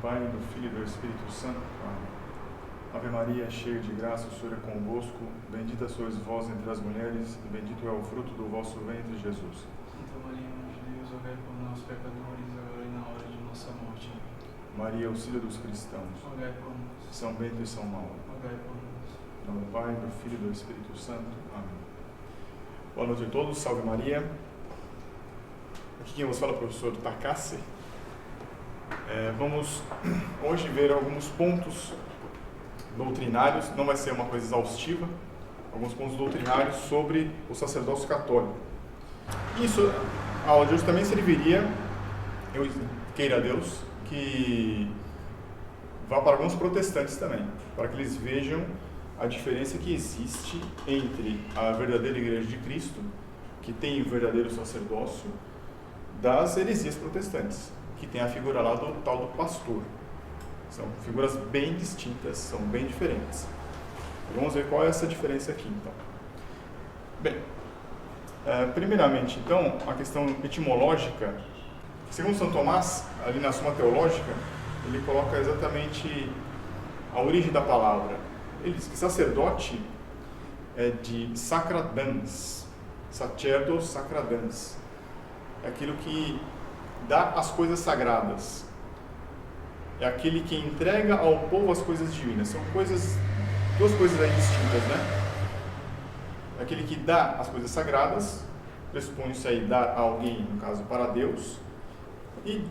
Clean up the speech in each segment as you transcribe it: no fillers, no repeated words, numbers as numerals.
Pai, do Filho e do Espírito Santo. Amém. Ave Maria, cheia de graça, o Senhor é convosco. Bendita sois vós entre as mulheres, e bendito é o fruto do vosso ventre, Jesus. Santa Maria, Mãe de Deus, rogai por nós, pecadores, agora e na hora de nossa morte. Maria, auxílio dos cristãos. Rogai por nós. São Bento e São Mauro. Rogai por nós. Em nome do Pai, do Filho e do Espírito Santo. Amém. Boa noite a todos, salve Maria. Aqui quem vos fala é o professor Takassi. Vamos hoje ver alguns pontos doutrinários, não vai ser uma coisa exaustiva, alguns pontos doutrinários sobre o sacerdócio católico. Isso, a aula de hoje também serviria, eu queira Deus, que vá para alguns protestantes também, para que eles vejam a diferença que existe entre a verdadeira Igreja de Cristo, que tem o verdadeiro sacerdócio, das heresias protestantes, que tem a figura lá do tal do pastor. São figuras bem distintas, são bem diferentes. Vamos ver qual é essa diferença aqui, então. Bem, primeiramente, então, a questão etimológica. Segundo São Tomás, ali na Suma Teológica, ele coloca exatamente a origem da palavra. Ele diz que sacerdote é de sacradans, sacerdos sacradans. É aquilo que dá as coisas sagradas. É aquele que entrega ao povo as coisas divinas. São duas coisas aí distintas, né? É aquele que dá as coisas sagradas, pressupõe-se aí dar a alguém, no caso, para Deus, e,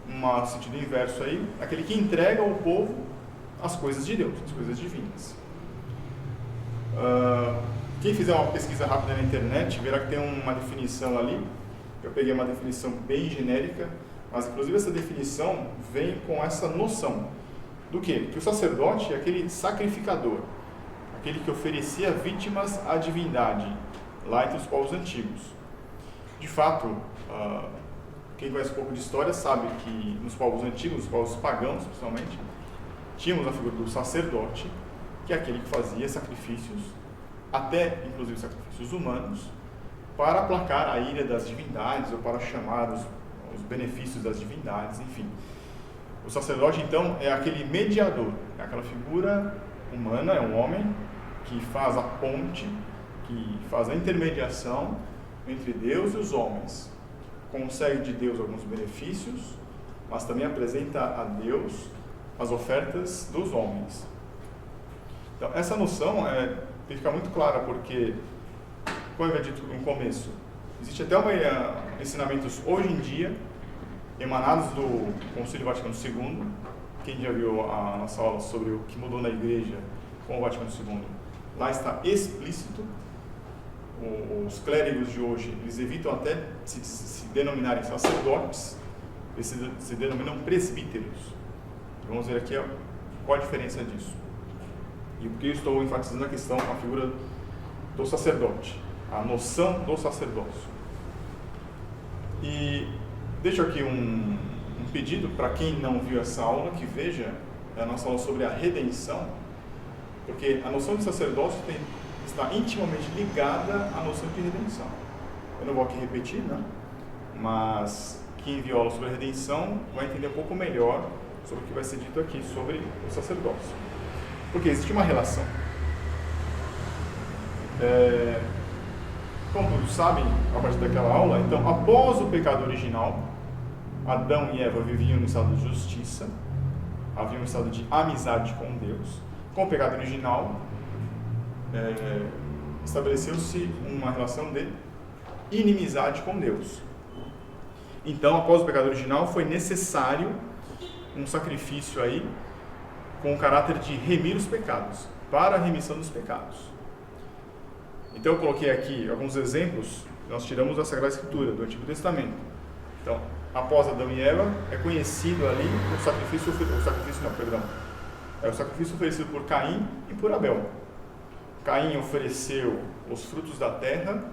no sentido inverso aí, aquele que entrega ao povo as coisas de Deus, as coisas divinas. Quem fizer uma pesquisa rápida na internet, verá que tem uma definição ali. Eu peguei uma definição bem genérica, mas inclusive essa definição vem com essa noção do quê? Que o sacerdote é aquele sacrificador, aquele que oferecia vítimas à divindade, lá entre os povos antigos. De fato, quem conhece um pouco de história sabe que nos povos antigos, nos povos pagãos principalmente, tínhamos a figura do sacerdote, que é aquele que fazia sacrifícios, até inclusive sacrifícios humanos, para aplacar a ira das divindades ou para chamar os benefícios das divindades, enfim. O sacerdote, então, é aquele mediador, é aquela figura humana, é um homem que faz a ponte, que faz a intermediação entre Deus e os homens. Concede de Deus alguns benefícios, mas também apresenta a Deus as ofertas dos homens. Então, essa noção tem que ficar muito clara, porque, como eu havia dito no começo, existe até ensinamentos hoje em dia, emanados do Concílio Vaticano II. Quem já viu a nossa aula sobre o que mudou na Igreja com o Vaticano II, lá está explícito. Os clérigos de hoje, eles evitam até se denominarem sacerdotes, eles se denominam presbíteros. Vamos ver aqui qual a diferença disso. E por que eu estou enfatizando a questão, a figura do sacerdote, a noção do sacerdócio. E deixo aqui um pedido para quem não viu essa aula, que veja a nossa aula sobre a redenção, porque a noção de sacerdócio está intimamente ligada à noção de redenção. Eu não vou aqui repetir, né? Mas quem viu a aula sobre a redenção vai entender um pouco melhor sobre o que vai ser dito aqui sobre o sacerdócio. Porque existe uma relação. Como todos sabem, a partir daquela aula, então, após o pecado original, Adão e Eva viviam no estado de justiça, havia um estado de amizade com Deus. Com o pecado original, estabeleceu-se uma relação de inimizade com Deus. Então, após o pecado original, foi necessário um sacrifício aí, com o caráter de remir os pecados, para a remissão dos pecados. Então eu coloquei aqui alguns exemplos, nós tiramos da Sagrada Escritura, do Antigo Testamento. Então, após Adão e Eva, é conhecido ali o sacrifício oferecido por Caim e por Abel. Caim ofereceu os frutos da terra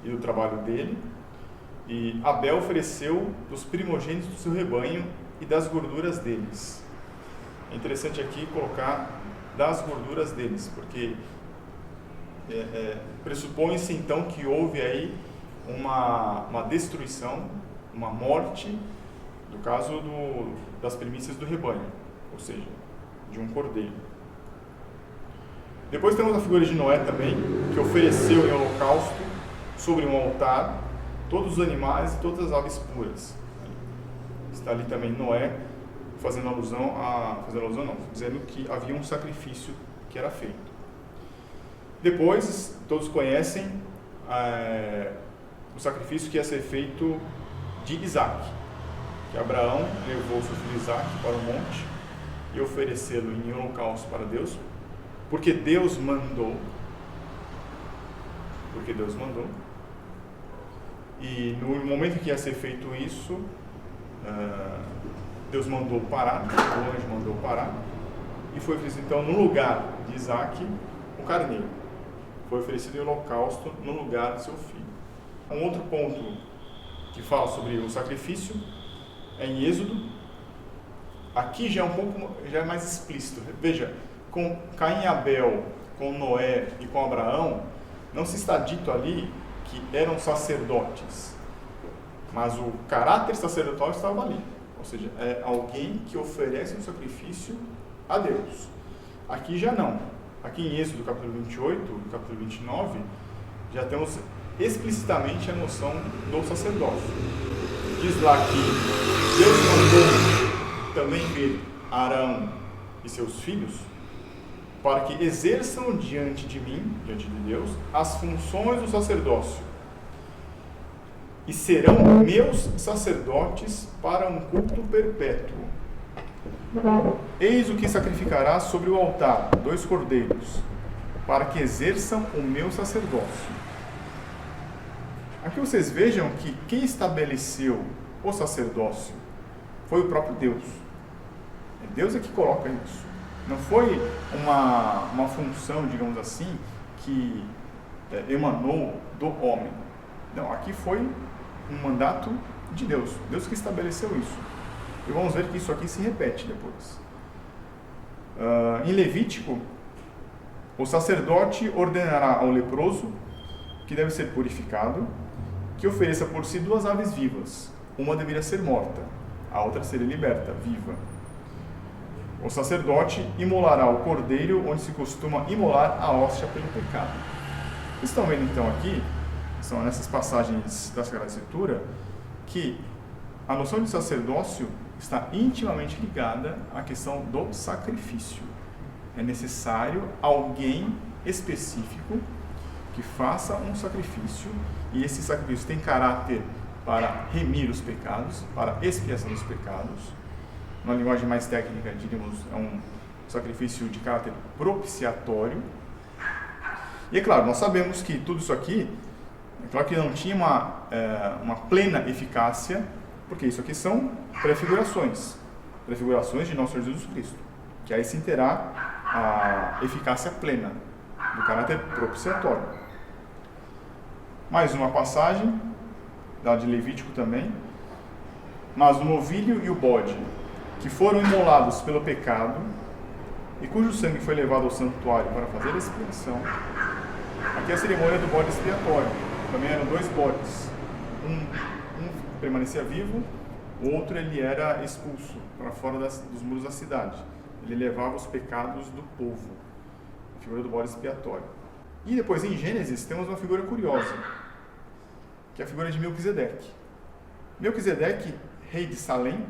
e do trabalho dele, e Abel ofereceu dos primogênitos do seu rebanho e das gorduras deles. É interessante aqui colocar das gorduras deles, porque pressupõe-se então que houve aí uma destruição, uma morte do caso das primícias do rebanho, ou seja, de um cordeiro. Depois temos a figura de Noé também, que ofereceu em holocausto sobre um altar todos os animais e todas as aves puras. Está ali também Noé dizendo que havia um sacrifício que era feito. Depois, todos conhecem o sacrifício que ia ser feito de Isaac, que Abraão levou seu filho Isaac para o monte e oferecê-lo em holocausto para Deus, porque Deus mandou. E no momento que ia ser feito isso, Deus mandou parar, o anjo mandou parar, e foi oferecido então no lugar de Isaac o carneiro. Foi oferecido em holocausto no lugar de seu filho. Um outro ponto que fala sobre o sacrifício é em Êxodo. Aqui já é mais explícito. Veja, com Caim e Abel, com Noé e com Abraão, não se está dito ali que eram sacerdotes, mas o caráter sacerdotal estava ali. Ou seja, é alguém que oferece um sacrifício a Deus. Aqui já não. Aqui em Êxodo, capítulo 28, capítulo 29, já temos explicitamente a noção do sacerdócio. Diz lá que Deus mandou também ver Arão e seus filhos para que exerçam diante de mim, diante de Deus, as funções do sacerdócio. E serão meus sacerdotes para um culto perpétuo. Eis o que sacrificará sobre o altar 2 cordeiros, para que exerçam o meu sacerdócio. Aqui vocês vejam que quem estabeleceu o sacerdócio foi o próprio Deus. Deus é que coloca isso. Não foi uma função, digamos assim, que emanou do homem. Não, aqui foi um mandato de Deus. Deus que estabeleceu isso. E vamos ver que isso aqui se repete depois. Em Levítico, o sacerdote ordenará ao leproso, que deve ser purificado, que ofereça por si 2 aves vivas. Uma deveria ser morta, a outra seria liberta, viva. O sacerdote imolará o cordeiro onde se costuma imolar a hóstia pelo pecado. Vocês estão vendo então aqui, são nessas passagens da Sagrada Escritura, que a noção de sacerdócio está intimamente ligada à questão do sacrifício. É necessário alguém específico que faça um sacrifício, e esse sacrifício tem caráter para remir os pecados, para expiação dos pecados. Numa linguagem mais técnica, diríamos, é um sacrifício de caráter propiciatório. E é claro, nós sabemos que tudo isso aqui, é claro que não tinha uma plena eficácia, porque isso aqui são prefigurações de nosso Senhor Jesus Cristo, que aí sim terá a eficácia plena do caráter propiciatório. Mais uma passagem, da de Levítico também. Mas o novilho e o bode, que foram imolados pelo pecado, e cujo sangue foi levado ao santuário para fazer a expiação. Aqui é a cerimônia do bode expiatório. Também eram 2 bodes. Um permanecia vivo, o outro ele era expulso para fora dos muros da cidade. Ele levava os pecados do povo. A figura do bode expiatório. E depois em Gênesis temos uma figura curiosa, que é a figura de Melquisedeque. Melquisedeque, rei de Salém,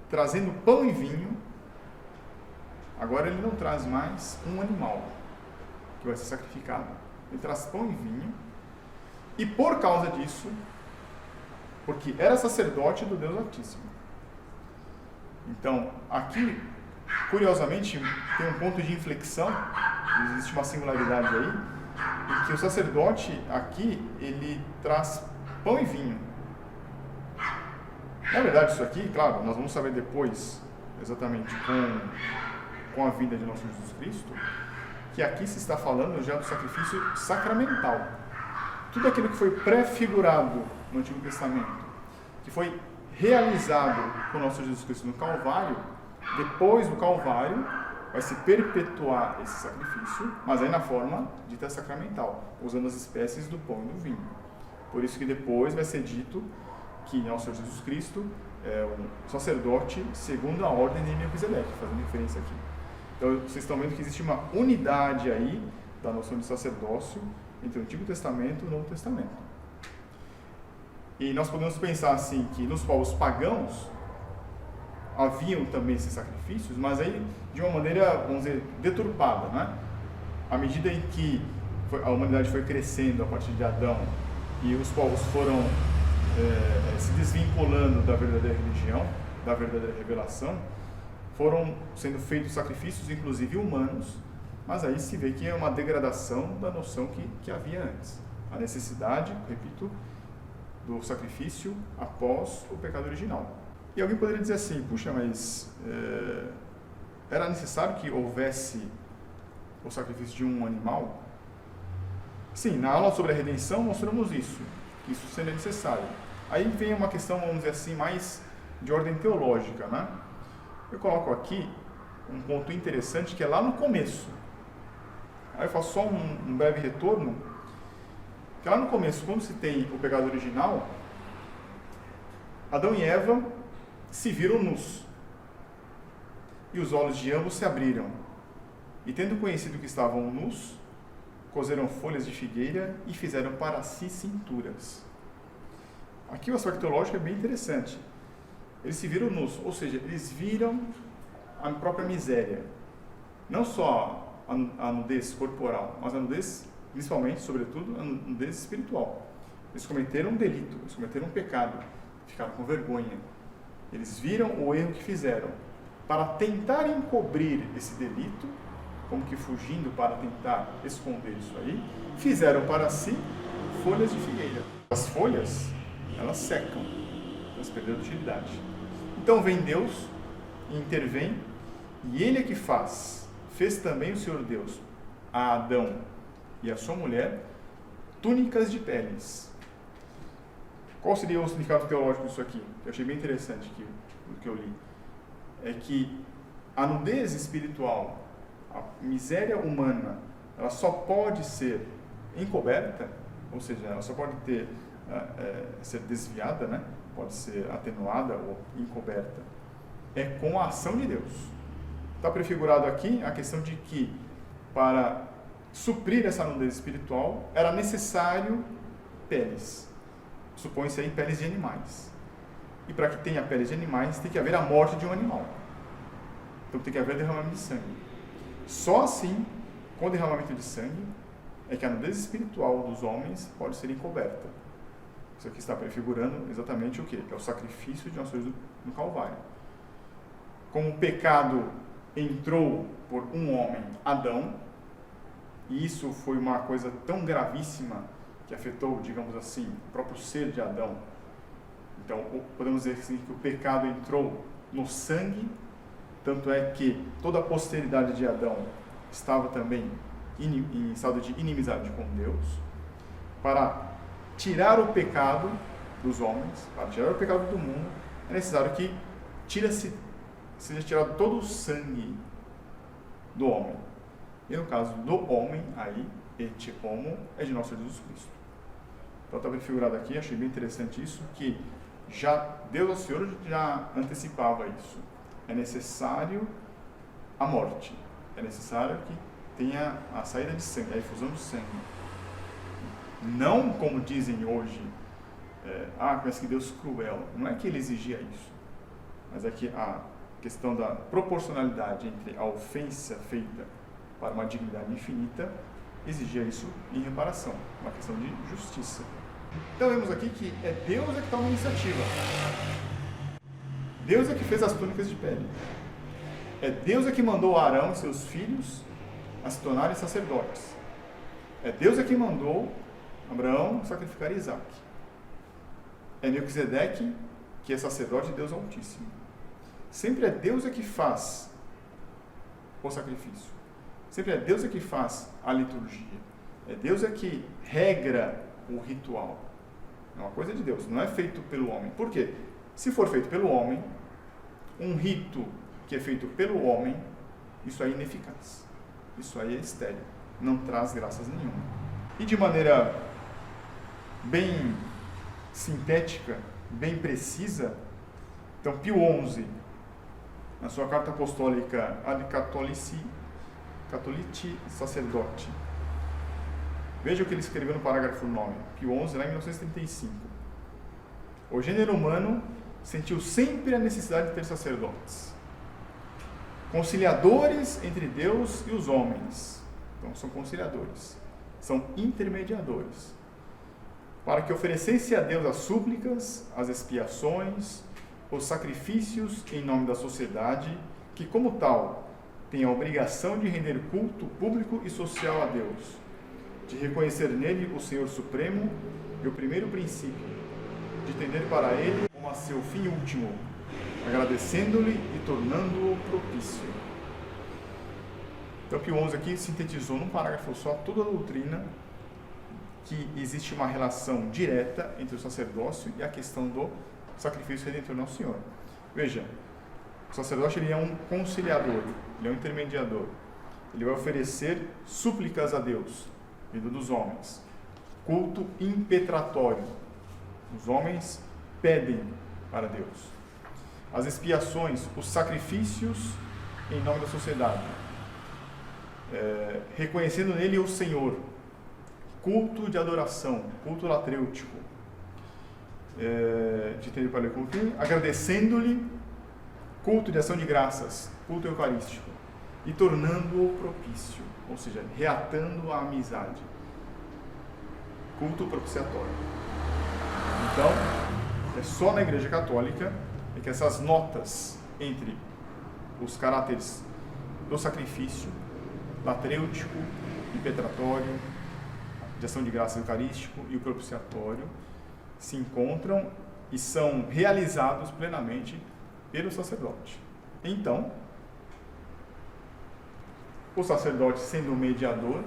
trazendo pão e vinho. Agora ele não traz mais um animal que vai ser sacrificado. Ele traz pão e vinho. E por causa disso, porque era sacerdote do Deus Altíssimo. Então, aqui, curiosamente, tem um ponto de inflexão, existe uma singularidade aí, em que o sacerdote aqui, ele traz pão e vinho. Na verdade, isso aqui, claro, nós vamos saber depois, exatamente com a vinda de nosso Jesus Cristo, que aqui se está falando já do sacrifício sacramental. Tudo aquilo que foi prefigurado no Antigo Testamento, que foi realizado com nosso Jesus Cristo no Calvário, depois do Calvário vai se perpetuar esse sacrifício, mas aí na forma dita sacramental, usando as espécies do pão e do vinho. Por isso que depois vai ser dito que nosso Senhor Jesus Cristo é um sacerdote segundo a ordem de Melquisedeque, fazendo referência aqui. Então, vocês estão vendo que existe uma unidade aí da noção de sacerdócio entre o Antigo Testamento e o Novo Testamento. E nós podemos pensar assim, que nos povos pagãos haviam também esses sacrifícios, mas aí de uma maneira, vamos dizer, deturpada, né? À medida em que a humanidade foi crescendo a partir de Adão e os povos foram se desvinculando da verdadeira religião, da verdadeira revelação, foram sendo feitos sacrifícios, inclusive humanos, mas aí se vê que é uma degradação da noção que havia antes. A necessidade, repito, do sacrifício após o pecado original. E alguém poderia dizer assim, puxa, mas era necessário que houvesse o sacrifício de um animal? Sim, na aula sobre a redenção mostramos isso, que isso seria necessário. Aí vem uma questão, vamos dizer assim, mais de ordem teológica, né? Eu coloco aqui um ponto interessante que é lá no começo. Aí eu faço só um breve retorno, que lá no começo, quando se tem o pecado original, Adão e Eva se viram nus, e os olhos de ambos se abriram, e tendo conhecido que estavam nus, cozeram folhas de figueira e fizeram para si cinturas. Aqui o aspecto teológico é bem interessante. Eles se viram nus, ou seja, eles viram a própria miséria. Não só a nudez corporal, mas a nudez, principalmente, sobretudo, a nudez espiritual. Eles cometeram um delito, eles cometeram um pecado, ficaram com vergonha. Eles viram o erro que fizeram. Para tentar encobrir esse delito, como que fugindo para tentar esconder isso aí, fizeram para si folhas de figueira. As folhas, elas secam, elas perderam utilidade. Então vem Deus e intervém, e Ele é que fez também o Senhor Deus a Adão e a sua mulher túnicas de peles. Qual seria o significado teológico disso aqui? Eu achei bem interessante o que eu li. É que a nudez espiritual, a miséria humana, ela só pode ser encoberta, ou seja, ela só pode ser desviada, né? Pode ser atenuada ou encoberta, é com a ação de Deus. Está prefigurado aqui a questão de que, para suprir essa nudez espiritual, era necessário peles. Supõe-se aí peles de animais. E para que tenha peles de animais, tem que haver a morte de um animal. Então tem que haver derramamento de sangue. Só assim, com o derramamento de sangue, é que a nudez espiritual dos homens pode ser encoberta. Isso aqui está prefigurando exatamente o quê? Que é o sacrifício de nosso Deus no Calvário. Como o pecado entrou por um homem, Adão, e isso foi uma coisa tão gravíssima que afetou, digamos assim, o próprio ser de Adão. Então, podemos dizer assim, que o pecado entrou no sangue, tanto é que toda a posteridade de Adão estava também em estado de inimizade com Deus. Para tirar o pecado dos homens, para tirar o pecado do mundo, é necessário que seja tirado todo o sangue do homem. E no caso do homem, aí, et homo, é de nosso Jesus Cristo. Então está prefigurado aqui, achei bem interessante isso, que já Deus ao Senhor já antecipava isso. É necessário a morte, é necessário que tenha a saída de sangue, a efusão de sangue. Não como dizem hoje, parece que Deus cruel. Não é que ele exigia isso, mas é que a questão da proporcionalidade entre a ofensa feita para uma dignidade infinita exigia isso em reparação, uma questão de justiça. Então vemos aqui que é Deus que toma a iniciativa. Deus é que fez as túnicas de pele. É Deus que mandou Arão e seus filhos a se tornarem sacerdotes. É Deus que mandou Abraão sacrificar Isaac. É Melquisedeque que é sacerdote de Deus Altíssimo. Sempre é Deus que faz o sacrifício. Sempre é Deus que faz a liturgia. É Deus que regra o ritual. É uma coisa de Deus, não é feito pelo homem. Por quê? Se for feito pelo homem, um rito que é feito pelo homem, isso aí é ineficaz. Isso aí é estéril. Não traz graças nenhuma. E de maneira bem sintética, bem precisa. Então, Pio XI, na sua carta apostólica Ad Catholici Sacerdote, veja o que ele escreveu no parágrafo 9, Pio XI, lá em 1935. O gênero humano sentiu sempre a necessidade de ter sacerdotes, conciliadores entre Deus e os homens. Então, são conciliadores, são intermediadores, para que oferecesse a Deus as súplicas, as expiações, os sacrifícios em nome da sociedade, que, como tal, tem a obrigação de render culto público e social a Deus, de reconhecer nele o Senhor Supremo e o primeiro princípio, de tender para ele como a seu fim último, agradecendo-lhe e tornando-o propício. Então, Pio XI aqui sintetizou num parágrafo só toda a doutrina que existe uma relação direta entre o sacerdócio e a questão do sacrifício redentor Nosso Senhor. Veja, o sacerdote ele é um conciliador, ele é um intermediador. Ele vai oferecer súplicas a Deus, vindo dos homens. Culto impetratório. Os homens pedem para Deus. As expiações, os sacrifícios em nome da sociedade. Reconhecendo nele o Senhor. Culto de adoração, culto latrêutico. De ter para ele culto, agradecendo-lhe, culto de ação de graças, culto eucarístico, e tornando-o propício, ou seja, reatando a amizade, culto propiciatório. Então, é só na Igreja Católica que essas notas entre os caráteres do sacrifício, latrêutico, impetratório, de ação de graças eucarístico e o propiciatório se encontram e são realizados plenamente pelo sacerdote. Então, o sacerdote, sendo o mediador,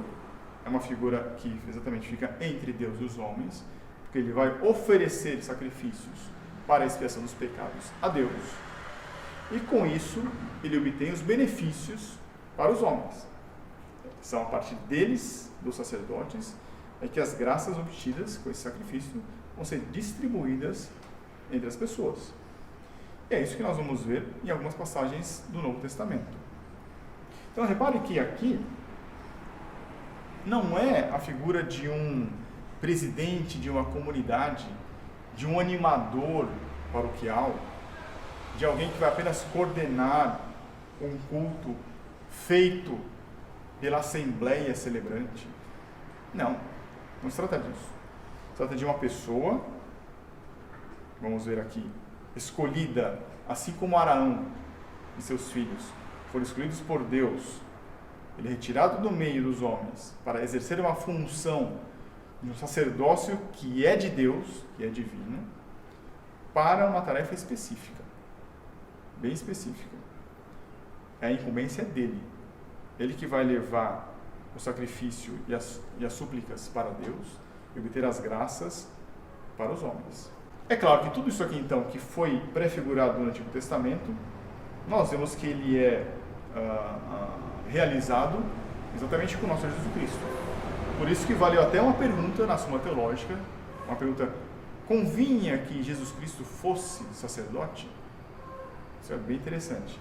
é uma figura que exatamente fica entre Deus e os homens, porque ele vai oferecer sacrifícios para a expiação dos pecados a Deus, e com isso ele obtém os benefícios para os homens. São a partir deles, dos sacerdotes, é que as graças obtidas com esse sacrifício vão ser distribuídas entre as pessoas. E é isso que nós vamos ver em algumas passagens do Novo Testamento. Então, repare que aqui não é a figura de um presidente de uma comunidade, de um animador paroquial, de alguém que vai apenas coordenar um culto feito pela Assembleia Celebrante. Não se trata disso. Se trata de uma pessoa, vamos ver aqui, escolhida, assim como Araão e seus filhos foram escolhidos por Deus. Ele é retirado do meio dos homens para exercer uma função no sacerdócio que é de Deus, que é divino, para uma tarefa específica, bem específica. É a incumbência dele. Ele que vai levar o sacrifício e as súplicas para Deus e obter as graças para os homens. É claro que tudo isso aqui, então, que foi prefigurado no Antigo Testamento, nós vemos que ele é realizado exatamente com o nosso Jesus Cristo. Por isso que valeu até uma pergunta na Suma Teológica, uma pergunta: convinha que Jesus Cristo fosse sacerdote? Isso é bem interessante.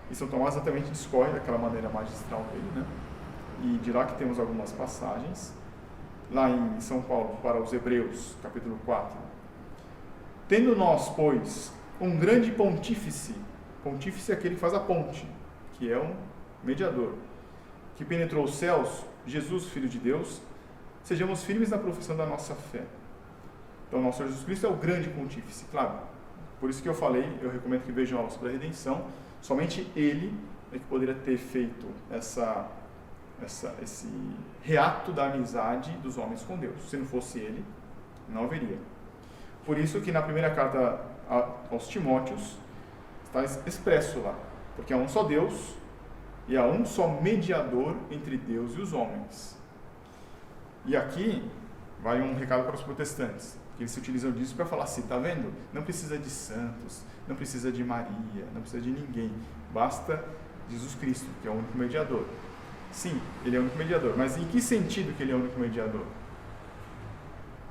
E São Tomás exatamente discorre daquela maneira magistral dele, né? E de lá que temos algumas passagens, lá em São Paulo, para os Hebreus, capítulo 4. Tendo nós, pois, um grande pontífice é aquele que faz a ponte, que é um mediador, que penetrou os céus, Jesus, Filho de Deus, sejamos firmes na profissão da nossa fé. Então, nosso Senhor Jesus Cristo é o grande pontífice, claro. Por isso que eu recomendo que vejam a aula sobre a redenção. Somente ele é que poderia ter feito esse reato da amizade dos homens com Deus. Se não fosse ele, não haveria. Por isso que na primeira carta aos Timóteos está expresso lá, porque há um só Deus e há um só mediador entre Deus e os homens. E aqui vai um recado para os protestantes, que eles se utilizam disso para falar assim: tá vendo? Não precisa de santos, não precisa de Maria, não precisa de ninguém, basta Jesus Cristo, que é o único mediador. Sim, ele é o único mediador, mas em que sentido que ele é o único mediador?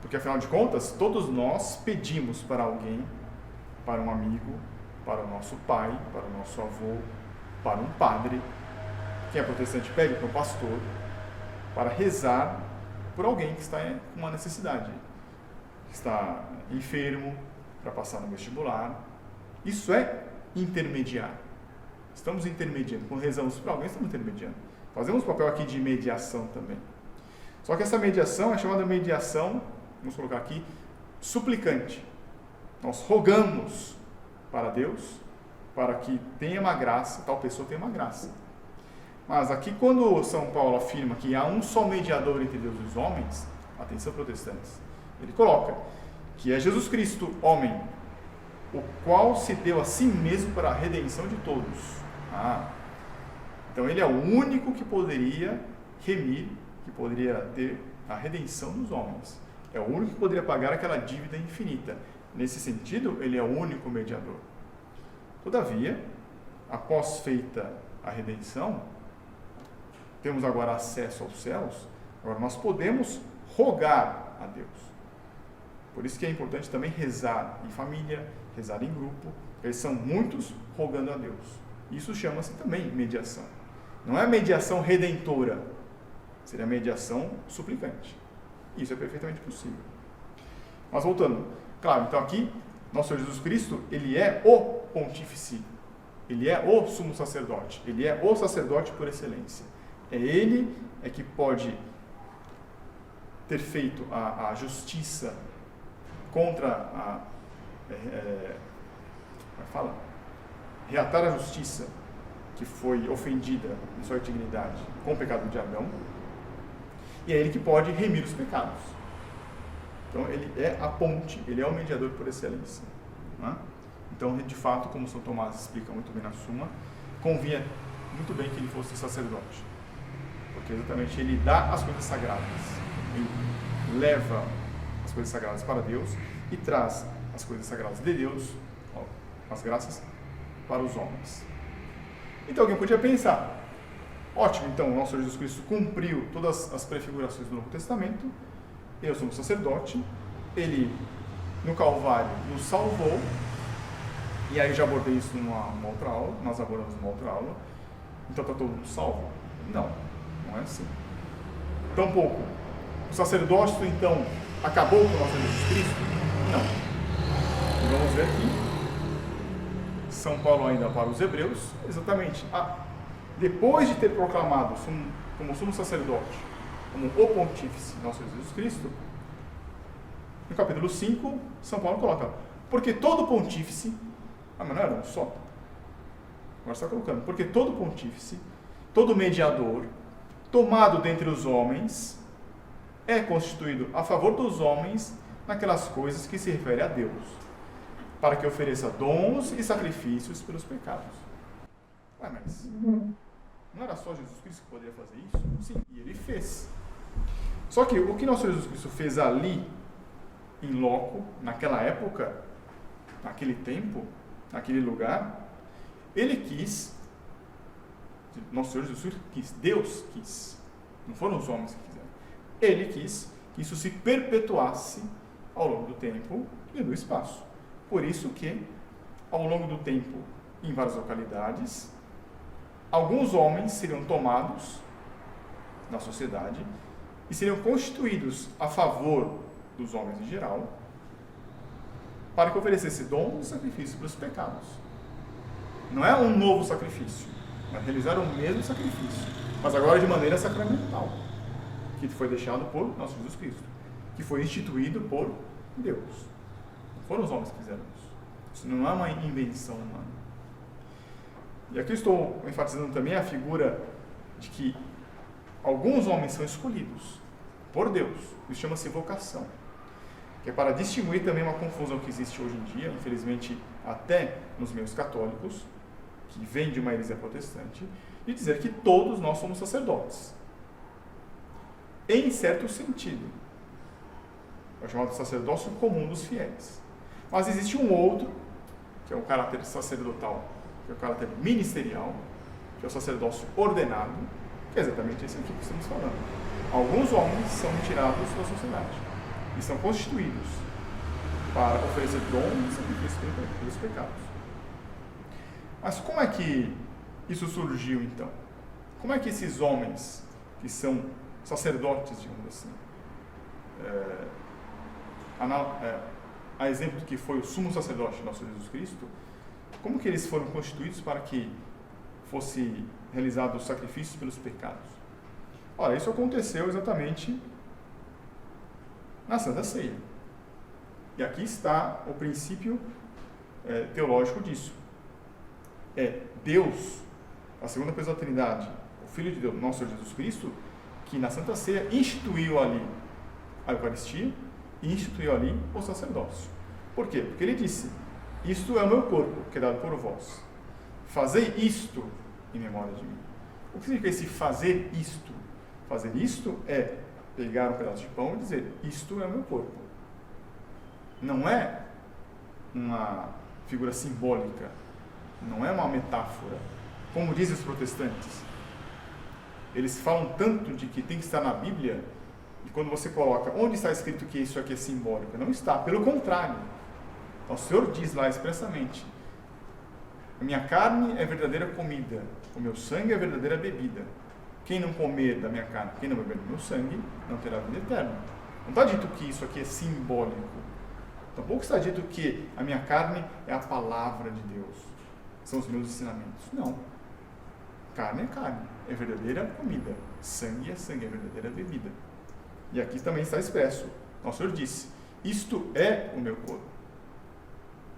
Porque, afinal de contas, todos nós pedimos para alguém, para um amigo, para o nosso pai, para o nosso avô, para um padre. Quem é protestante pede para um pastor, para rezar por alguém que está com uma necessidade, que está enfermo, para passar no vestibular. Isso é intermediar. Estamos intermediando. Quando rezamos para alguém, estamos intermediando. Fazemos papel aqui de mediação também. Só que essa mediação é chamada mediação, vamos colocar aqui, suplicante. Nós rogamos para Deus, para que tenha uma graça, tal pessoa tenha uma graça. Mas aqui, quando São Paulo afirma que há um só mediador entre Deus e os homens, atenção protestantes, ele coloca que é Jesus Cristo, homem, o qual se deu a si mesmo para a redenção de todos. Então ele é o único que poderia remir, que poderia ter a redenção dos homens. É o único que poderia pagar aquela dívida infinita. Nesse sentido, ele é o único mediador. Todavia, após feita a redenção, temos agora acesso aos céus, agora nós podemos rogar a Deus. Por isso que é importante também rezar em família, rezar em grupo, porque são muitos rogando a Deus. Isso chama-se também mediação. Não é mediação redentora, seria mediação suplicante. Isso é perfeitamente possível. Mas voltando, claro, então aqui, nosso Senhor Jesus Cristo, ele é o pontífice, ele é o sumo sacerdote, ele é o sacerdote por excelência. Ele é que pode ter feito a justiça contra reatar a justiça que foi ofendida em sua dignidade com o pecado de Adão, e é ele que pode remir os pecados. Então ele é a ponte, ele é o mediador por excelência. Né? Então, de fato, como São Tomás explica muito bem na Suma, convinha muito bem que ele fosse sacerdote, porque exatamente ele dá as coisas sagradas, ele leva as coisas sagradas para Deus e traz as coisas sagradas de Deus, as graças, para os homens. Então alguém podia pensar, ótimo, então o nosso Senhor Jesus Cristo cumpriu todas as prefigurações do Novo Testamento, eu sou um sacerdote, ele no Calvário nos salvou, e aí já abordei isso numa outra aula, nós abordamos numa outra aula, então está todo mundo salvo? Não, não é assim. Tampouco, o sacerdócio então acabou com o nosso Jesus Cristo? Não. E vamos ver aqui, São Paulo ainda para os Hebreus, exatamente, depois de ter proclamado como sumo sacerdote, como o pontífice nosso Jesus Cristo, no capítulo 5, São Paulo coloca, porque todo pontífice, mas não era um só, agora está colocando, porque todo pontífice, todo mediador, tomado dentre os homens, é constituído a favor dos homens naquelas coisas que se referem a Deus, para que ofereça dons e sacrifícios pelos pecados. Mas não era só Jesus Cristo que poderia fazer isso? Sim, e ele fez. Só que o que nosso Jesus Cristo fez ali, em loco, naquela época, naquele tempo, naquele lugar, ele quis, nosso Senhor Jesus Cristo quis, Deus quis, não foram os homens que quiseram, ele quis que isso se perpetuasse ao longo do tempo e do espaço. Por isso que, ao longo do tempo, em várias localidades, alguns homens seriam tomados na sociedade e seriam constituídos a favor dos homens em geral, para que oferecesse dom e sacrifício para os pecados. Não é um novo sacrifício, mas realizar o mesmo sacrifício, mas agora de maneira sacramental, que foi deixado por nosso Jesus Cristo, que foi instituído por Deus. Não foram os homens que fizeram isso. Isso não é uma invenção humana. E aqui estou enfatizando também a figura de que alguns homens são escolhidos por Deus. Isso chama-se vocação. Que é para distinguir também uma confusão que existe hoje em dia, infelizmente até nos meios católicos, que vem de uma heresia protestante, de dizer que todos nós somos sacerdotes. Em certo sentido. É o chamado sacerdócio comum dos fiéis. Mas existe um outro, que é o caráter sacerdotal, que é o caráter ministerial, que é o sacerdócio ordenado, que é exatamente esse aqui que estamos falando. Alguns homens são tirados da sociedade. e são constituídos para oferecer dons e sacrifícios pelos pecados. Mas como é que isso surgiu então? Como é que esses homens, que são sacerdotes, digamos assim, a exemplo do que foi o sumo sacerdote nosso Jesus Cristo, como que eles foram constituídos para que fosse realizado os sacrifícios pelos pecados? Ora, isso aconteceu exatamente na Santa Ceia. E aqui está o princípio teológico disso. É Deus, a segunda pessoa da Trindade, o Filho de Deus, nosso Senhor Jesus Cristo, que na Santa Ceia instituiu ali a Eucaristia e instituiu ali o sacerdócio. Por quê? Porque ele disse: isto é o meu corpo, que é dado por vós. Fazei isto em memória de mim. O que significa esse fazer isto? Fazer isto é pegar um pedaço de pão e dizer: isto é o meu corpo. Não é uma figura simbólica, não é uma metáfora, como dizem os protestantes. Eles falam tanto de que tem que estar na Bíblia, e quando você coloca onde está escrito que isso aqui é simbólico, não está, pelo contrário. Então, o Senhor diz lá expressamente: a minha carne é verdadeira comida, o meu sangue é verdadeira bebida. Quem não comer da minha carne, quem não beber do meu sangue, não terá vida eterna. Não está dito que isso aqui é simbólico. Tampouco está dito que a minha carne é a palavra de Deus, são os meus ensinamentos. Não. Carne é carne, é verdadeira comida. Sangue é sangue, é verdadeira bebida. E aqui também está expresso. O Senhor disse: isto é o meu corpo.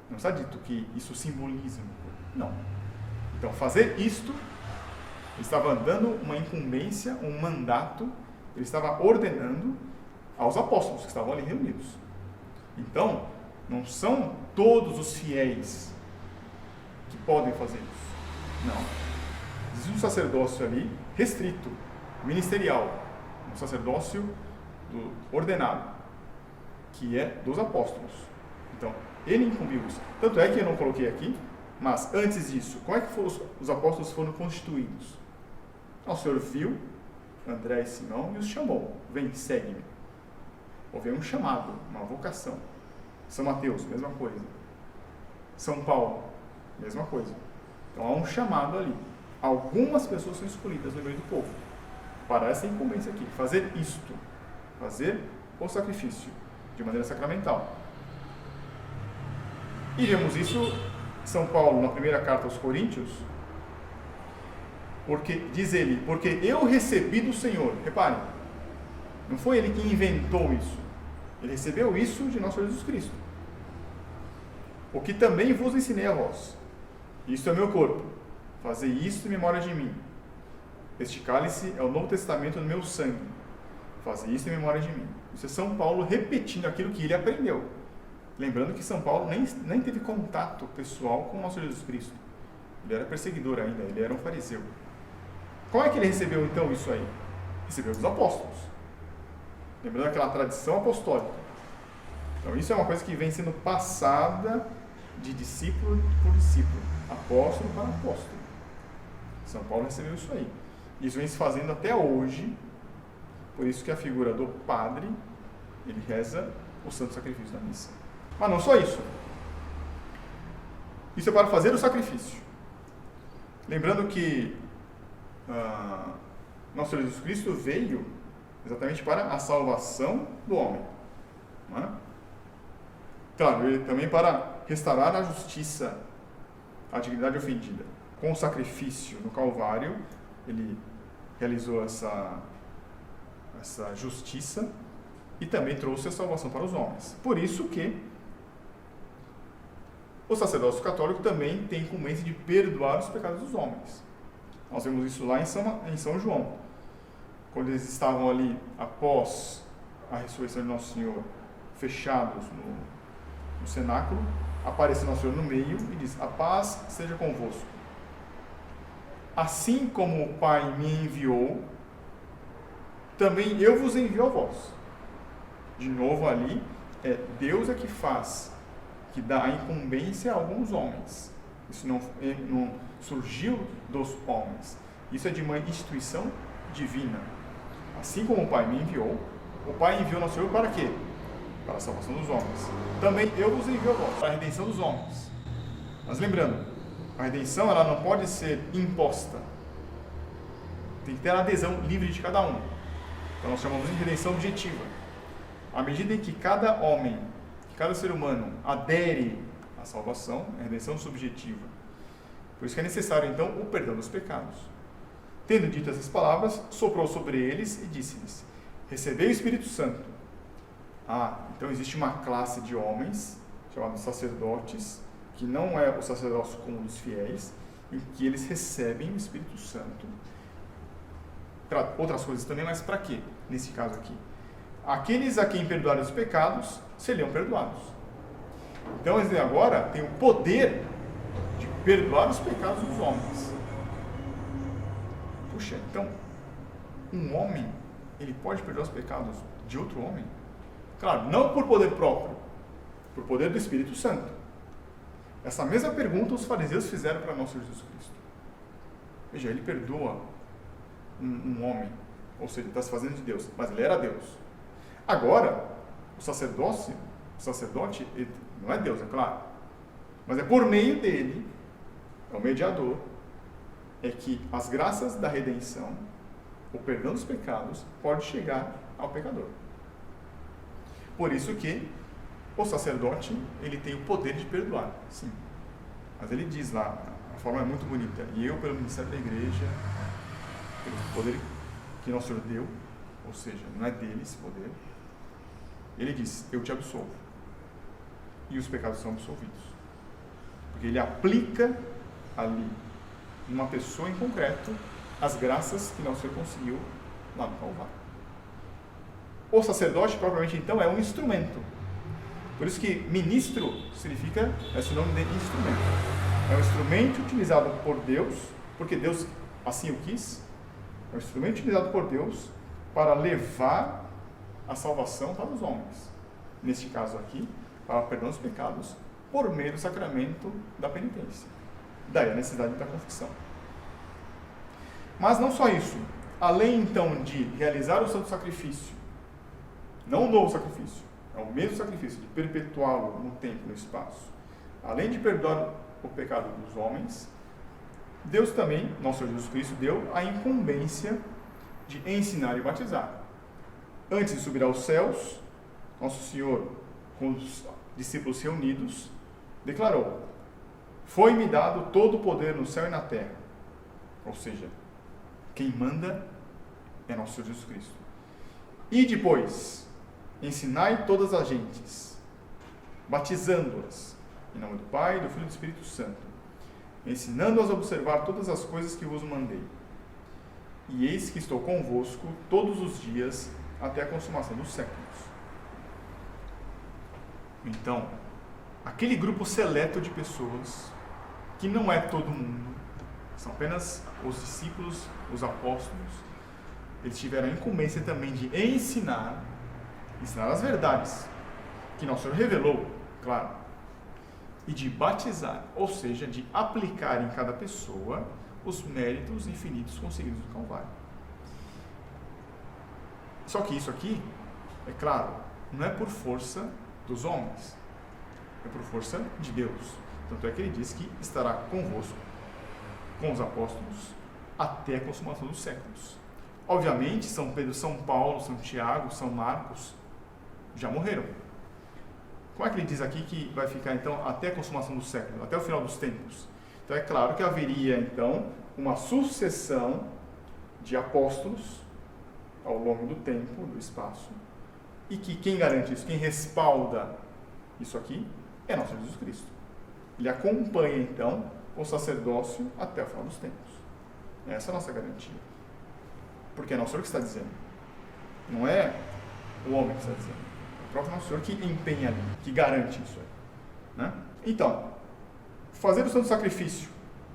Não está dito que isso simboliza o meu corpo. Não. Então, fazer isto, ele estava dando uma incumbência, um mandato, ele estava ordenando aos apóstolos que estavam ali reunidos. Então, não são todos os fiéis que podem fazer isso. Não. Existe um sacerdócio ali restrito, ministerial, um sacerdócio ordenado, que é dos apóstolos. Então, ele incumbiu isso. Tanto é que eu não coloquei aqui, mas antes disso, como é que os apóstolos foram constituídos? O Senhor viu André e Simão e os chamou: vem, segue-me. Houve um chamado, uma vocação. São Mateus, mesma coisa. São Paulo, mesma coisa. Então há um chamado ali. Algumas pessoas são escolhidas no meio do povo para essa incumbência aqui, fazer isto, fazer o sacrifício de maneira sacramental. E vemos isso São Paulo na primeira carta aos Coríntios, porque diz ele: porque eu recebi do Senhor. Reparem, não foi ele que inventou isso, ele recebeu isso de nosso Jesus Cristo. O que também vos ensinei a vós: isto é meu corpo, fazei isto em memória de mim. Este cálice é o Novo Testamento no meu sangue, fazei isto em memória de mim. Isso é São Paulo repetindo aquilo que ele aprendeu. Lembrando que São Paulo nem teve contato pessoal com o nosso Jesus Cristo. Ele era perseguidor ainda, ele era um fariseu. Como é que ele recebeu então isso aí? Recebeu dos apóstolos. Lembrando aquela tradição apostólica. Então isso é uma coisa que vem sendo passada de discípulo por discípulo, apóstolo para apóstolo. São Paulo recebeu isso aí. Isso vem se fazendo até hoje. Por isso que a figura do padre, ele reza o santo sacrifício da missa. Mas não só isso. Isso é para fazer o sacrifício. Lembrando que nosso Senhor Jesus Cristo veio exatamente para a salvação do homem. Não é? Claro, ele também para restaurar a justiça, a dignidade ofendida. Com o sacrifício no Calvário, ele realizou essa justiça e também trouxe a salvação para os homens. Por isso que o sacerdócio católico também tem incumbência de perdoar os pecados dos homens. Nós vemos isso lá em São João. Quando eles estavam ali, após a ressurreição de Nosso Senhor, fechados no cenáculo, aparece Nosso Senhor no meio e diz: a paz seja convosco. Assim como o Pai me enviou, também eu vos envio a vós. De novo ali, Deus é que faz, que dá a incumbência a alguns homens. Isso não surgiu dos homens. Isso é de uma instituição divina. Assim como o Pai me enviou, o Pai enviou Nosso Senhor para quê? para a salvação dos homens. Também eu vos envio a vós, para a redenção dos homens. Mas lembrando, a redenção ela não pode ser imposta. Tem que ter a adesão livre de cada um. Então nós chamamos de redenção objetiva. À medida em que cada homem, que cada ser humano adere à salvação, é a redenção subjetiva. Por isso que é necessário então o perdão dos pecados. Tendo dito essas palavras, soprou sobre eles e disse-lhes: recebei o Espírito Santo. Então existe uma classe de homens, chamados sacerdotes, que não é o sacerdócio comum dos fiéis, em que eles recebem o Espírito Santo. Para outras coisas também, mas para quê? Nesse caso aqui. Aqueles a quem perdoarem os pecados, serão perdoados. Então, eles agora têm o poder de perdoar os pecados dos homens. Puxa, então, um homem, ele pode perdoar os pecados de outro homem? Claro, não por poder próprio, por poder do Espírito Santo. Essa mesma pergunta os fariseus fizeram para nosso Jesus Cristo. Veja, ele perdoa um homem, ou seja, ele está se fazendo de Deus, mas ele era Deus. Agora, o sacerdote, ele não é Deus, é claro, mas é por meio dele, é o mediador, é que as graças da redenção, o perdão dos pecados, pode chegar ao pecador. Por isso que o sacerdote, ele tem o poder de perdoar, sim. Mas ele diz lá, a forma é muito bonita, e eu, pelo ministério da igreja, pelo poder que nosso Senhor deu, ou seja, não é dele esse poder, ele diz: eu te absolvo. E os pecados são absolvidos. Porque ele aplica ali, numa pessoa em concreto, as graças que nosso Senhor conseguiu lá no Calvário. O sacerdote, propriamente então, é um instrumento. Por isso que ministro significa, é sinônimo de instrumento. É um instrumento utilizado por Deus, porque Deus assim o quis. É um instrumento utilizado por Deus para levar a salvação para os homens. Neste caso aqui, para o perdão dos pecados, por meio do sacramento da penitência. Daí a necessidade da confissão. Mas não só isso. Além então de realizar o santo sacrifício, não um novo sacrifício, é o mesmo sacrifício, de perpetuá-lo no tempo e no espaço. Além de perdoar o pecado dos homens, Deus também, nosso Senhor Jesus Cristo, deu a incumbência de ensinar e batizar. Antes de subir aos céus, nosso Senhor, com os discípulos reunidos, declarou: foi-me dado todo o poder no céu e na terra. Ou seja, quem manda é nosso Senhor Jesus Cristo. E depois, ensinai todas as gentes, batizando-as, em nome do Pai, do Filho e do Espírito Santo, ensinando-as a observar todas as coisas que vos mandei. E eis que estou convosco todos os dias, até a consumação dos séculos. Então, aquele grupo seleto de pessoas, que não é todo mundo, são apenas os discípulos, os apóstolos, eles tiveram a incumbência também de ensinar as verdades que nosso Senhor revelou, claro, e de batizar, ou seja, de aplicar em cada pessoa os méritos infinitos conseguidos no Calvário. Só que isso aqui, é claro, não é por força dos homens, é por força de Deus. Tanto é que ele diz que estará convosco, com os apóstolos, até a consumação dos séculos. Obviamente, São Pedro, São Paulo, São Tiago, São Marcos já morreram. Como é que ele diz aqui que vai ficar, então, até a consumação dos séculos, até o final dos tempos? Então, é claro que haveria, então, uma sucessão de apóstolos ao longo do tempo, do espaço, e que quem garante isso, quem respalda isso aqui, é nosso Jesus Cristo. Ele acompanha, então, o sacerdócio até o final dos tempos. Essa é a nossa garantia. Porque é nosso Senhor que está dizendo. Não é o homem que está dizendo. É o próprio nosso Senhor que empenha ali, que garante isso aí. Né? Então, fazer o santo sacrifício,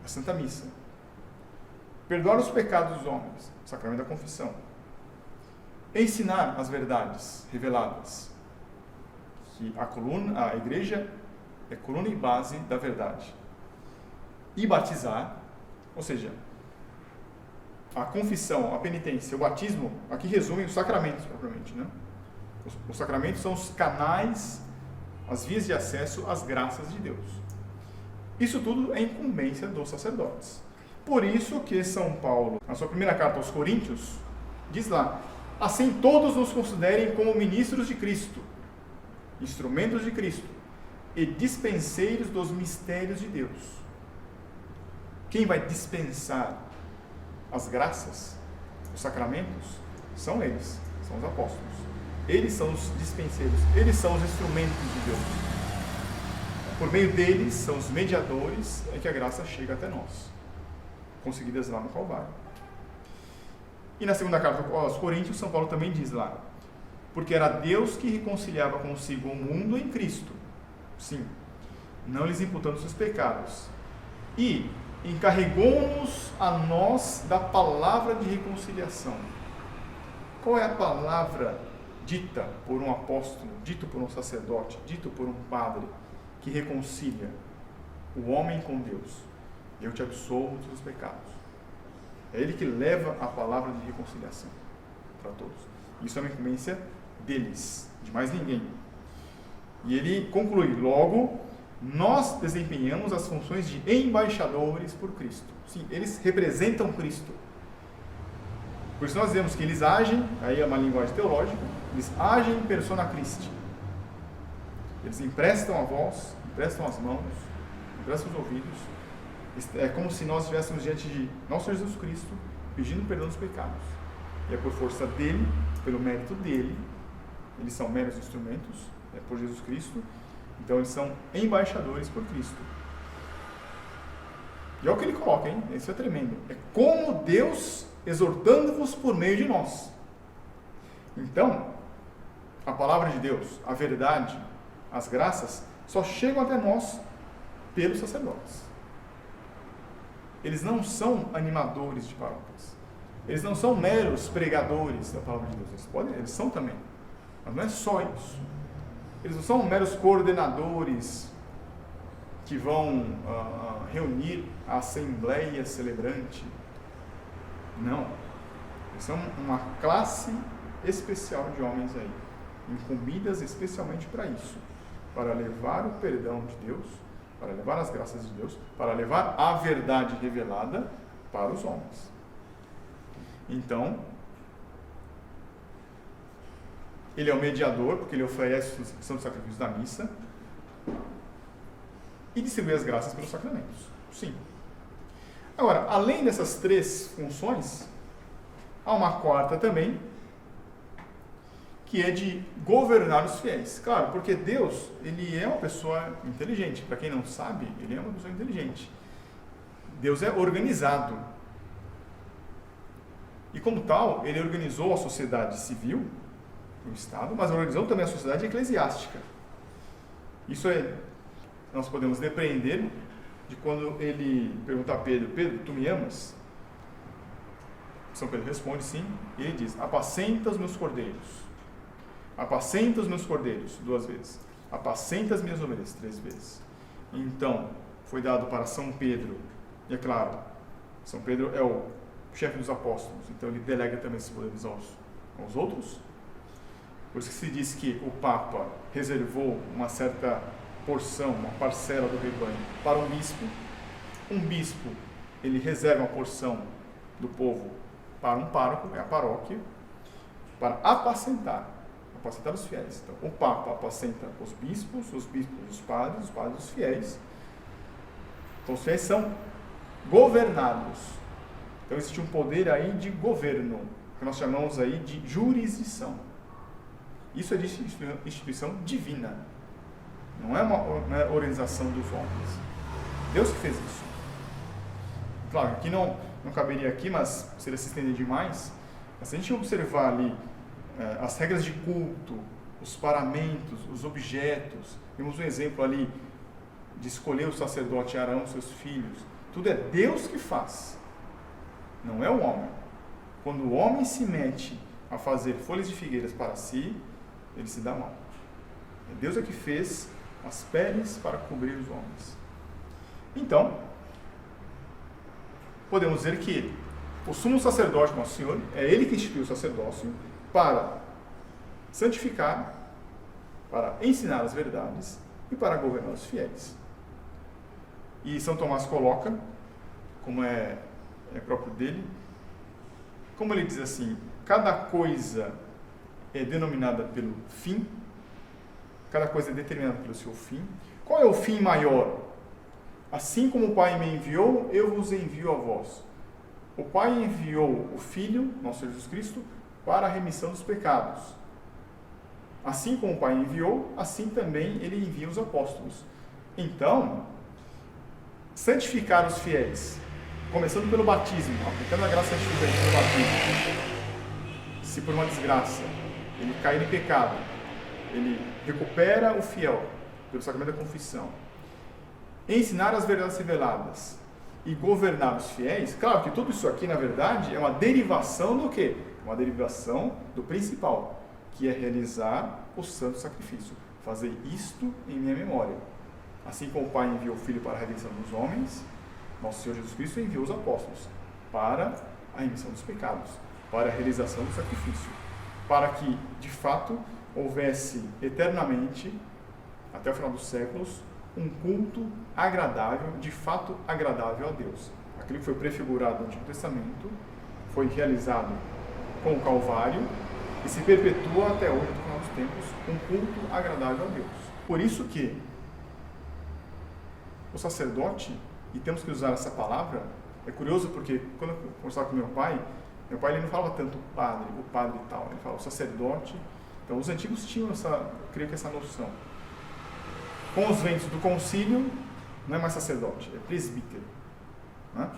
a Santa Missa. Perdoar os pecados dos homens, o sacramento da confissão. Ensinar as verdades reveladas. Que a igreja é coluna e base da verdade. E batizar, ou seja, a confissão, a penitência, o batismo, aqui resumem os sacramentos propriamente, né? Os sacramentos são os canais, as vias de acesso às graças de Deus. Isso tudo é incumbência dos sacerdotes. Por isso que São Paulo, na sua primeira carta aos Coríntios, diz lá: assim todos nos considerem como ministros de Cristo, instrumentos de Cristo e dispenseiros dos mistérios de Deus. Quem vai dispensar as graças, os sacramentos, são eles, são os apóstolos. Eles são os dispenseiros, eles são os instrumentos de Deus. Por meio deles, são os mediadores, é que a graça chega até nós, conseguidas lá no Calvário. E na segunda carta aos Coríntios, São Paulo também diz lá: porque era Deus que reconciliava consigo o mundo em Cristo, sim, não lhes imputando seus pecados, e encarregou-nos a nós da palavra de reconciliação. Qual é a palavra dita por um apóstolo, dito por um sacerdote, dito por um padre, que reconcilia o homem com Deus? Eu te absolvo dos seus pecados. É ele que leva a palavra de reconciliação para todos. Isso é uma incumbência deles, de mais ninguém. E ele conclui: logo, nós desempenhamos as funções de embaixadores por Cristo. Sim, eles representam Cristo. Por isso nós dizemos que eles agem, aí é uma linguagem teológica, eles agem em persona Christi. Eles emprestam a voz, emprestam as mãos, emprestam os ouvidos. É como se nós estivéssemos diante de nosso Jesus Cristo, pedindo perdão dos pecados. E é por força dele, pelo mérito dele, eles são meros instrumentos, é por Jesus Cristo, então eles são embaixadores por Cristo. E olha o que ele coloca, hein? Isso é tremendo. É como Deus exortando-vos por meio de nós. Então, a palavra de Deus, a verdade, as graças, só chegam até nós pelos sacerdotes. Eles não são animadores de paróquias. Eles não são meros pregadores da palavra de Deus. Eles são também. Mas não é só isso. Eles não são meros coordenadores que vão reunir a assembleia celebrante. Não. Eles são uma classe especial de homens aí, incumbidas especialmente para isso, para levar o perdão de Deus, para levar as graças de Deus, para levar a verdade revelada para os homens. Então, ele é o mediador, porque ele oferece os santos sacrifícios da missa e distribui as graças pelos sacramentos. Sim. Agora, além dessas três funções, há uma quarta também, que é de governar os fiéis. Claro, porque Deus, ele é uma pessoa inteligente. Para quem não sabe, ele é uma pessoa inteligente. Deus é organizado. E como tal, ele organizou a sociedade civil, o Estado, mas organizou também a sociedade eclesiástica. Isso nós podemos depreender de quando ele pergunta a Pedro: Pedro, tu me amas? São Pedro responde sim, e ele diz: apacenta os meus cordeiros. Apacenta os meus cordeiros, 2 vezes. Apacenta as minhas ovelhas, 3 vezes. Então, foi dado para São Pedro, e é claro, São Pedro é o chefe dos apóstolos, então ele delega também esses poderes aos outros. Por isso que se diz que o Papa reservou uma certa porção, uma parcela do rebanho para um bispo. Um bispo, ele reserva uma porção do povo para um pároco, é a paróquia, para apacentar os fiéis. Então, o Papa apacenta os bispos os padres os fiéis. Então, os fiéis são governados. Então, existe um poder aí de governo, que nós chamamos aí de jurisdição. Isso é de instituição divina. Não é uma organização dos homens. Deus que fez isso. Claro, aqui não caberia aqui, mas seria se estender demais. Mas se a gente observar ali as regras de culto, os paramentos, os objetos, temos um exemplo ali de escolher o sacerdote Arão, seus filhos. Tudo é Deus que faz, não é o homem. Quando o homem se mete a fazer folhas de figueiras para si, ele se dá mal. Deus é que fez as peles para cobrir os homens. Então, podemos dizer que o sumo sacerdote, Nosso Senhor, é ele que instituiu o sacerdócio para santificar, para ensinar as verdades e para governar os fiéis. E São Tomás coloca, como é próprio dele, como ele diz assim, cada coisa é denominada pelo fim, cada coisa é determinada pelo seu fim. Qual é o fim maior? Assim como o Pai me enviou, eu vos envio a vós. O Pai enviou o Filho, nosso Senhor Jesus Cristo, para a remissão dos pecados. Assim como o Pai enviou, assim também ele envia os apóstolos. Então, santificar os fiéis, começando pelo batismo, aplicando a graça santificante pelo batismo. Se por uma desgraça ele cair em pecado, ele recupera o fiel pelo sacramento da confissão. Ensinar as verdades reveladas e governar os fiéis. Claro que tudo isso aqui, na verdade, é uma derivação do quê? Uma derivação do principal, que é realizar o santo sacrifício. Fazer isto em minha memória. Assim como o Pai enviou o Filho para a redenção dos homens, nosso Senhor Jesus Cristo enviou os apóstolos para a remissão dos pecados, para a realização do sacrifício, para que, de fato, houvesse eternamente, até o final dos séculos, um culto agradável, de fato agradável a Deus. Aquilo que foi prefigurado no Antigo Testamento foi realizado com o Calvário e se perpetua até hoje, no final dos tempos, um culto agradável a Deus. Por isso que o sacerdote, e temos que usar essa palavra, é curioso porque quando eu conversava com meu pai ele não falava tanto o padre e tal, ele falava o sacerdote. Então os antigos tinham creio que essa noção. Com os ventos do concílio, não é mais sacerdote, é presbítero. Né?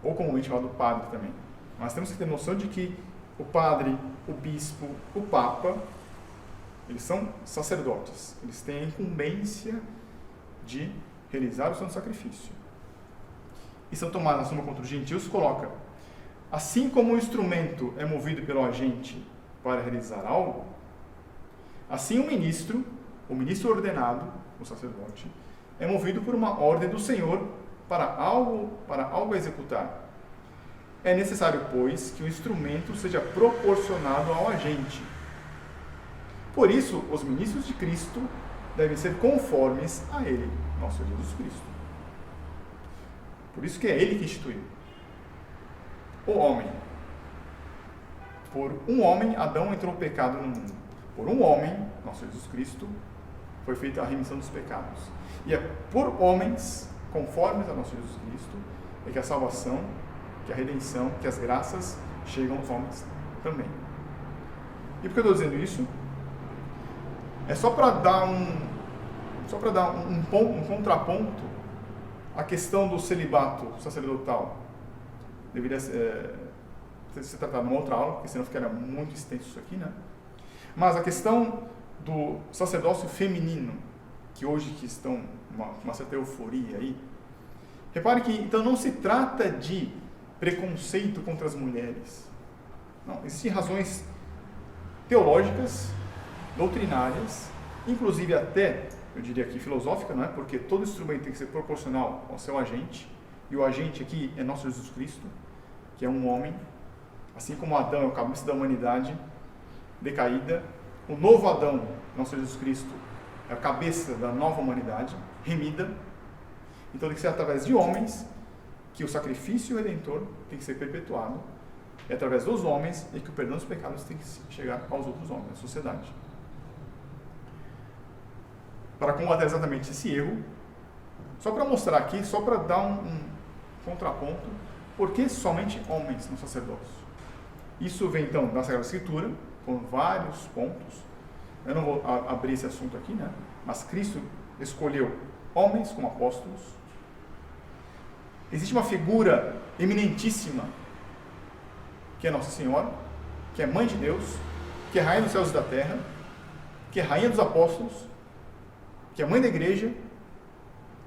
Ou comumente chamado padre também. Mas temos que ter noção de que o padre, o bispo, o papa, eles são sacerdotes. Eles têm a incumbência de realizar o santo sacrifício. E São Tomás, na Suma contra os Gentios, coloca: assim como o instrumento é movido pelo agente para realizar algo, assim o ministro ordenado, o sacerdote, é movido por uma ordem do Senhor para algo a executar. É necessário, pois, que o instrumento seja proporcionado ao agente. Por isso, os ministros de Cristo devem ser conformes a Ele, nosso Senhor Jesus Cristo. Por isso que é Ele que instituiu o homem. Por um homem, Adão entrou o pecado no mundo. Por um homem, nosso Senhor Jesus Cristo, foi feita a remissão dos pecados. E é por homens, conformes a nosso Senhor Jesus Cristo, é que a salvação, que a redenção, que as graças chegam aos homens também. E por que eu estou dizendo isso? É só para dar um contraponto à questão do celibato sacerdotal. Deveria ser tratado numa outra aula, porque senão ficaria muito extenso isso aqui, né? Mas a questão do sacerdócio feminino, que hoje que estão uma certa euforia aí, repare que então não se trata de preconceito contra as mulheres. Não, existem razões teológicas, doutrinárias, inclusive até, eu diria aqui, filosófica, não é? Porque todo instrumento tem que ser proporcional ao seu agente, e o agente aqui é nosso Jesus Cristo, que é um homem, assim como Adão é o cabeça da humanidade decaída, o novo Adão, nosso Jesus Cristo, é a cabeça da nova humanidade remida. Então tem que ser através de homens que o sacrifício redentor tem que ser perpetuado. É através dos homens e que o perdão dos pecados tem que chegar aos outros homens, à sociedade. Para combater exatamente esse erro, só para mostrar aqui, só para dar um contraponto, por que somente homens no sacerdócio? Isso vem então da Sagrada Escritura, com vários pontos. Eu não vou abrir esse assunto aqui, né? Mas Cristo escolheu homens como apóstolos. Existe uma figura eminentíssima, que é Nossa Senhora, que é Mãe de Deus, que é Rainha dos céus e da terra, que é Rainha dos apóstolos, que é Mãe da Igreja.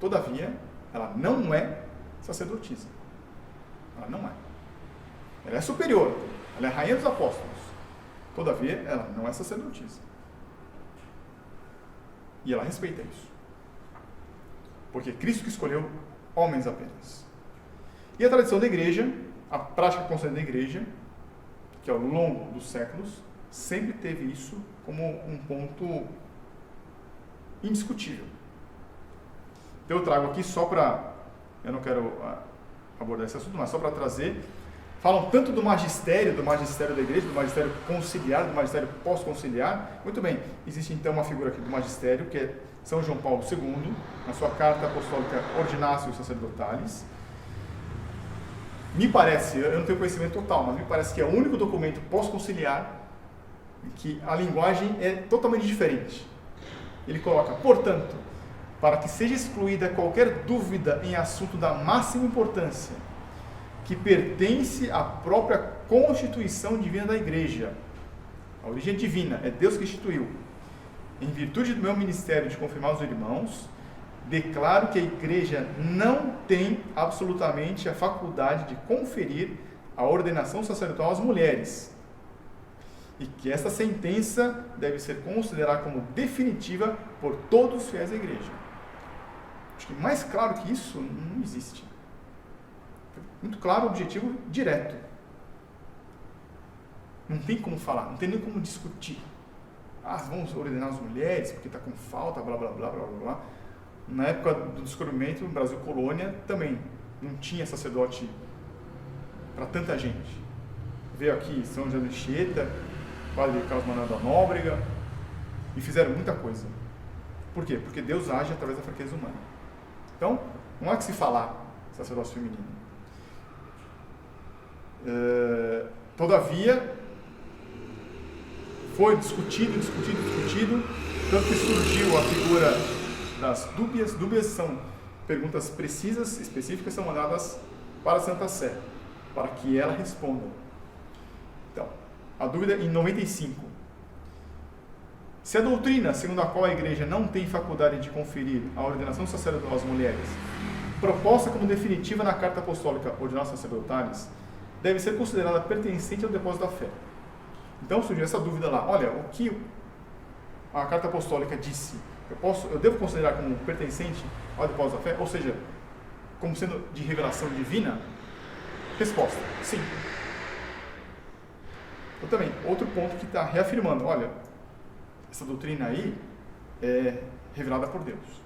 Todavia, ela não é sacerdotisa. Ela não é. Ela é superior. Ela é Rainha dos apóstolos. Todavia, ela não é sacerdotisa. E ela respeita isso. Porque Cristo que escolheu homens apenas. E a tradição da igreja, a prática constante da igreja, que ao longo dos séculos sempre teve isso como um ponto indiscutível. Então eu trago aqui só para, eu não quero abordar esse assunto, mas só para trazer, falam tanto do magistério da igreja, do magistério conciliar, do magistério pós-conciliar. Muito bem, existe então uma figura aqui do magistério, que é São João Paulo II, na sua carta apostólica Ordinatio Sacerdotalis. Me parece, eu não tenho conhecimento total, mas me parece que é o único documento pós-conciliar que a linguagem é totalmente diferente. Ele coloca, portanto, para que seja excluída qualquer dúvida em assunto da máxima importância, que pertence à própria constituição divina da Igreja. A origem é divina, é Deus que instituiu. Em virtude do meu ministério de confirmar os irmãos, declaro que a Igreja não tem absolutamente a faculdade de conferir a ordenação sacerdotal às mulheres, e que esta sentença deve ser considerada como definitiva por todos os fiéis da Igreja. Acho que mais claro que isso não existe. Muito claro, objetivo direto. Não tem como falar, não tem nem como discutir. Vamos ordenar as mulheres porque está com falta, blá, blá, blá, blá, blá. Na época do descobrimento, no Brasil colônia, também não tinha sacerdote para tanta gente. Veio aqui São José de Anchieta, Padre Carlos Manuel da Nóbrega, e fizeram muita coisa. Por quê? Porque Deus age através da fraqueza humana. Então, não há que se falar sacerdócio feminino. Todavia, foi discutido, tanto que surgiu a figura das dúbias. Dúbias são perguntas precisas, específicas, são mandadas para a Santa Sé, para que ela responda. Então, a dúvida em 95. Se a doutrina segundo a qual a Igreja não tem faculdade de conferir a ordenação sacerdotal às mulheres, proposta como definitiva na Carta Apostólica Ordinatio Sacerdotalis, deve ser considerada pertencente ao depósito da fé. Então surgiu essa dúvida lá, olha, o que a Carta Apostólica disse, eu devo considerar como pertencente ao depósito da fé? Ou seja, como sendo de revelação divina? Resposta, sim. Eu também, outro ponto que está reafirmando, olha, essa doutrina aí é revelada por Deus,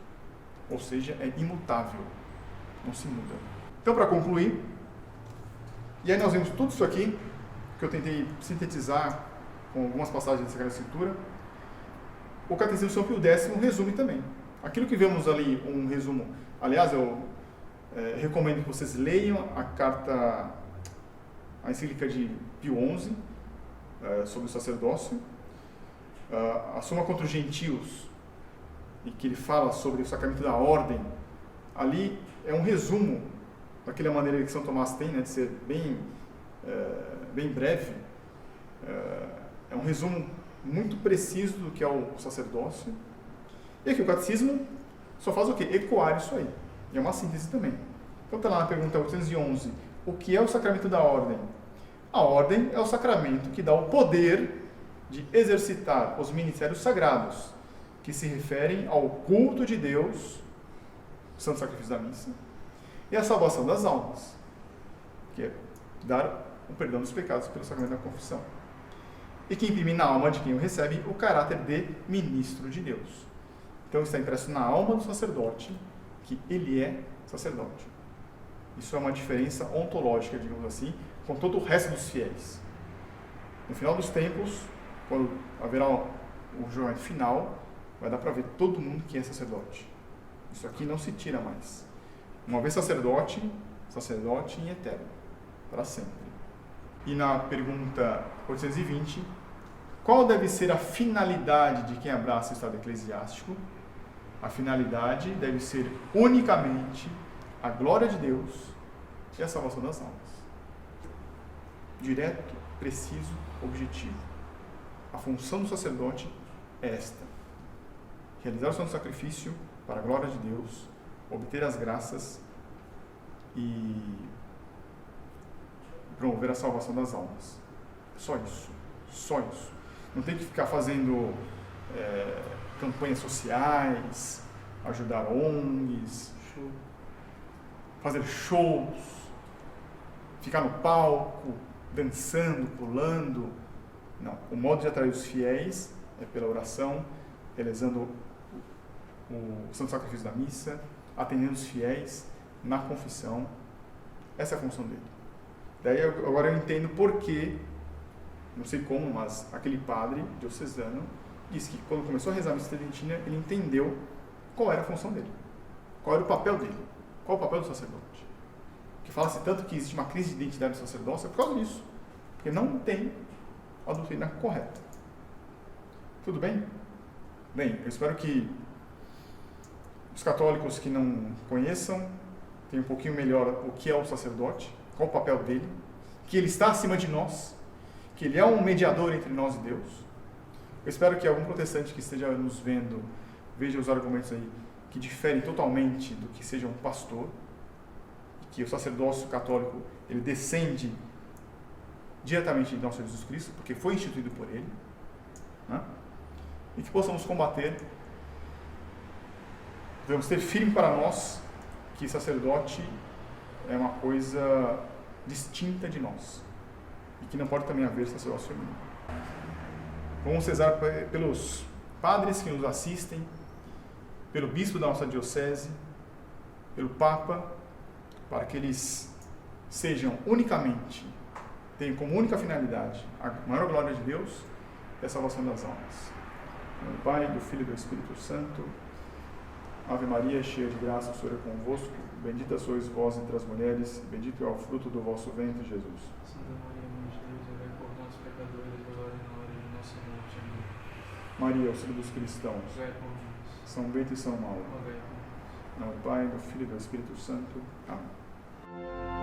ou seja, é imutável, não se muda. Então, para concluir, e aí nós vimos tudo isso aqui, que eu tentei sintetizar com algumas passagens da Sagrada Escritura. O Catecismo de São Pio X resume também. Aquilo que vemos ali, um resumo. Aliás, eu recomendo que vocês leiam a encíclica de Pio XI, sobre o sacerdócio, a Suma contra os Gentios, e que ele fala sobre o sacramento da ordem. Ali é um resumo daquela maneira que São Tomás tem, de ser bem breve. É um resumo muito preciso do que é o sacerdócio. E aqui o catecismo só faz o quê? Ecoar isso aí. E é uma síntese também. Então está lá na pergunta 811, o que é o sacramento da ordem? A ordem é o sacramento que dá o poder de exercitar os ministérios sagrados, que se referem ao culto de Deus, o santo sacrifício da missa, e a salvação das almas, que é dar o perdão dos pecados pelo sacramento da confissão. E que imprime na alma de quem o recebe o caráter de ministro de Deus. Então está impresso na alma do sacerdote que ele é sacerdote. Isso é uma diferença ontológica, digamos assim, com todo o resto dos fiéis. No final dos tempos, quando haverá o julgamento final, vai dar para ver todo mundo que é sacerdote. Isso aqui não se tira mais. Uma vez sacerdote em eterno, para sempre. E na pergunta 820, qual deve ser a finalidade de quem abraça o estado eclesiástico? A finalidade deve ser unicamente a glória de Deus e a salvação das almas. Direto, preciso, objetivo. A função do sacerdote é esta: realizar o santo sacrifício para a glória de Deus, obter as graças e promover a salvação das almas. Só isso. Só isso. Não tem que ficar fazendo campanhas sociais, ajudar ONGs, fazer shows, ficar no palco, dançando, pulando. Não. O modo de atrair os fiéis é pela oração, realizando o santo sacrifício da missa, atendendo os fiéis na confissão. Essa é a função dele. Daí agora eu entendo por que, não sei como, mas aquele padre diocesano disse que quando começou a rezar a missa tridentina, ele entendeu qual era a função dele, qual era o papel dele, qual é o papel do sacerdote. Que fala-se tanto que existe uma crise de identidade do sacerdócio é por causa disso, porque não tem a doutrina correta. Tudo bem? Bem, eu espero que os católicos que não conheçam tenham um pouquinho melhor o que é o sacerdote, qual o papel dele, que ele está acima de nós, que ele é um mediador entre nós e Deus. Eu espero que algum protestante que esteja nos vendo veja os argumentos aí que diferem totalmente do que seja um pastor, que o sacerdócio católico ele descende diretamente de nosso Senhor Jesus Cristo, porque foi instituído por ele, né? E que possamos combater, devemos ter firme para nós que sacerdote é uma coisa distinta de nós e que não pode também haver sacerdócio feminino. Vamos rezar pelos padres que nos assistem, pelo bispo da nossa diocese, pelo Papa, para que eles sejam unicamente, tenham como única finalidade a maior glória de Deus e a salvação das almas. Em nome do Pai, do Filho e do Espírito Santo. Ave Maria, cheia de graça, o Senhor é convosco. Bendita sois vós entre as mulheres, bendito é o fruto do vosso ventre, Jesus. Santa Maria, Mãe de Deus, rogai por nós, pecadores, agora e na hora de nossa morte. Amém. Maria, auxílio dos cristãos. Rogai por nós. São Bento e São Paulo. Rogai por nós. Em nome do Pai, do Filho e do Espírito Santo. Amém.